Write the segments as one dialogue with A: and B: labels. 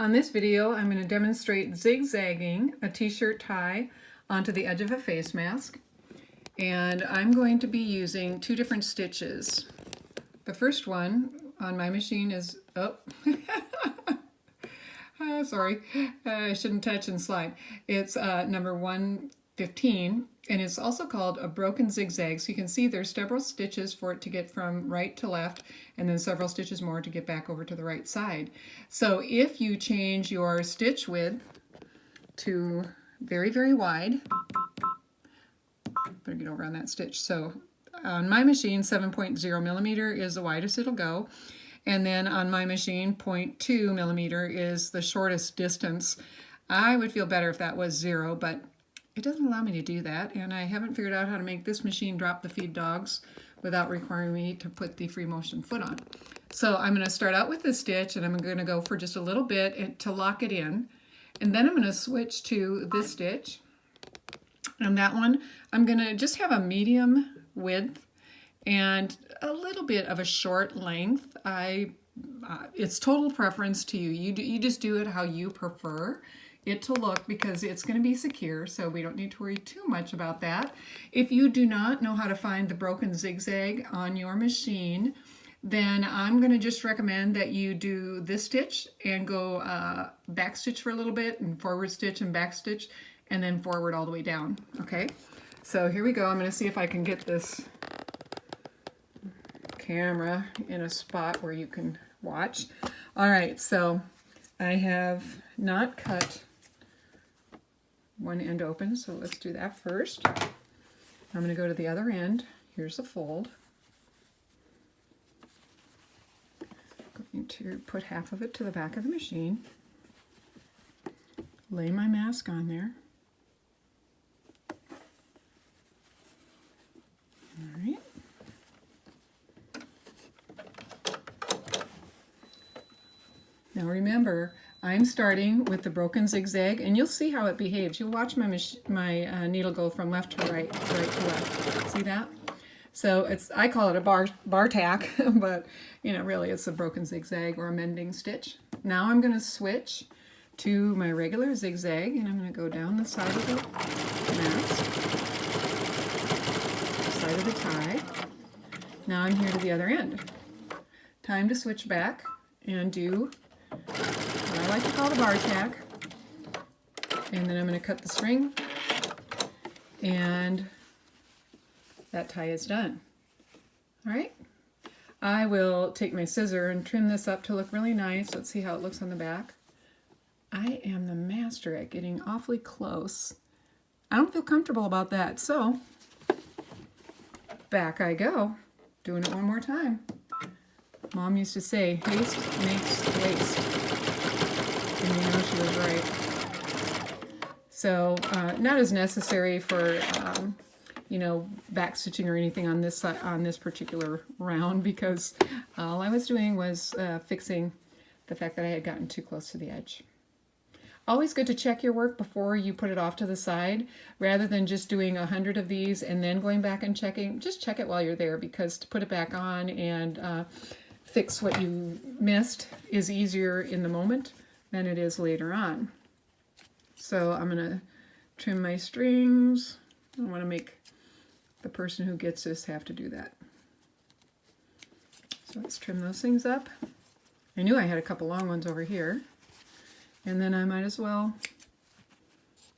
A: On this video, I'm going to demonstrate zigzagging a t-shirt tie onto the edge of a face mask. And I'm going to be using two different stitches. The first one on my machine is, sorry, I shouldn't touch and slide. It's number 115, and it's also called a broken zigzag. So you can see there's several stitches for it to get from right to left, and then several stitches more to get back over to the right side. So if you change your stitch width to very, very wide, better get over on that stitch. So on my machine, 7.0 millimeter is the widest it'll go. And then on my machine, 0.2 millimeter is the shortest distance. I would feel better if that was 0, but it doesn't allow me to do that. And I haven't figured out how to make this machine drop the feed dogs without requiring me to put the free motion foot on. So I'm going to start out with this stitch, and I'm going to go for just a little bit to lock it in. And then I'm going to switch to this stitch. And that one, I'm going to just have a medium width and a little bit of a short length. It's total preference to you. You just do it how you prefer it to look, because it's going to be secure, so we don't need to worry too much about that. If you do not know how to find the broken zigzag on your machine, then I'm going to just recommend that you do this stitch and go back stitch for a little bit, and forward stitch and back stitch, and then forward all the way down. Okay, so here we go. I'm going to see if I can get this camera in a spot where you can watch. All right, so I have not cut one end open, so let's do that first. I'm going to go to the other end. Here's a fold. I'm going to put half of it to the back of the machine. Lay my mask on there. All right. Now remember, I'm starting with the broken zigzag, and you'll see how it behaves. You'll watch my needle go from left to right to left. See that? So I call it a bar tack, but really it's a broken zigzag or a mending stitch. Now I'm going to switch to my regular zigzag, and I'm going to go down the side of the mask, side of the tie. Now I'm here to the other end. Time to switch back and do what I like to call the bar tack. And then I'm going to cut the string, and that tie is done. All right. I will take my scissor and trim this up to look really nice. Let's see how it looks on the back. I am the master at getting awfully close. I don't feel comfortable about that, so back I go, doing it one more time. Mom used to say, haste makes waste. And she was right. So not as necessary for back stitching or anything on this particular round, because all I was doing was fixing the fact that I had gotten too close to the edge. Always good to check your work before you put it off to the side, rather than just doing 100 of these and then going back and checking. Just check it while you're there, because to put it back on and fix what you missed is easier in the moment than it is later on. So I'm going to trim my strings. I want to make the person who gets this have to do that. So let's trim those things up. I knew I had a couple long ones over here. And then I might as well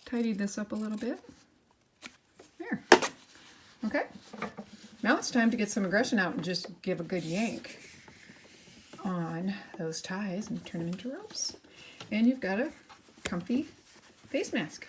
A: tidy this up a little bit. There. Okay. Now it's time to get some aggression out and just give a good yank on those ties and turn them into ropes. And you've got a comfy face mask.